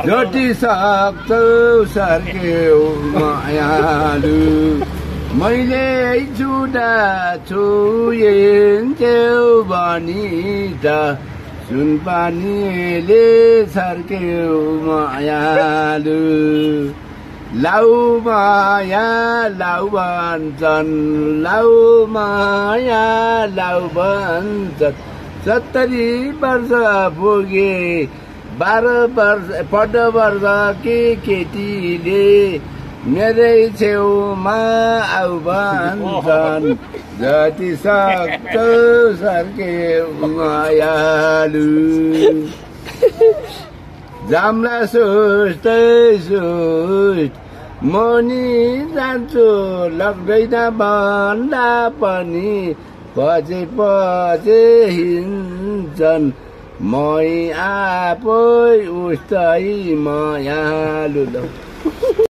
जति सक्छौ सर्क्यौ मायालु मैले छुटा छुएन्थ्यौ भनी त सुनपानीले सर्क्यौ मायालु लाउ माया लाउ भन्छन् लाउ माया लाउ भन्छन् 70 वर्ष पुगे 12 वर्ष केटीले मेरै छेउमा आउ भन्छन् जति सक्छौ सर्क्यौ मायालु जाम्ला सुस्तै सुस्त मनी जान्छु लाग्दैन भन्दा पनि पछि हिँड्छन् मै आफै उस्तै मायालु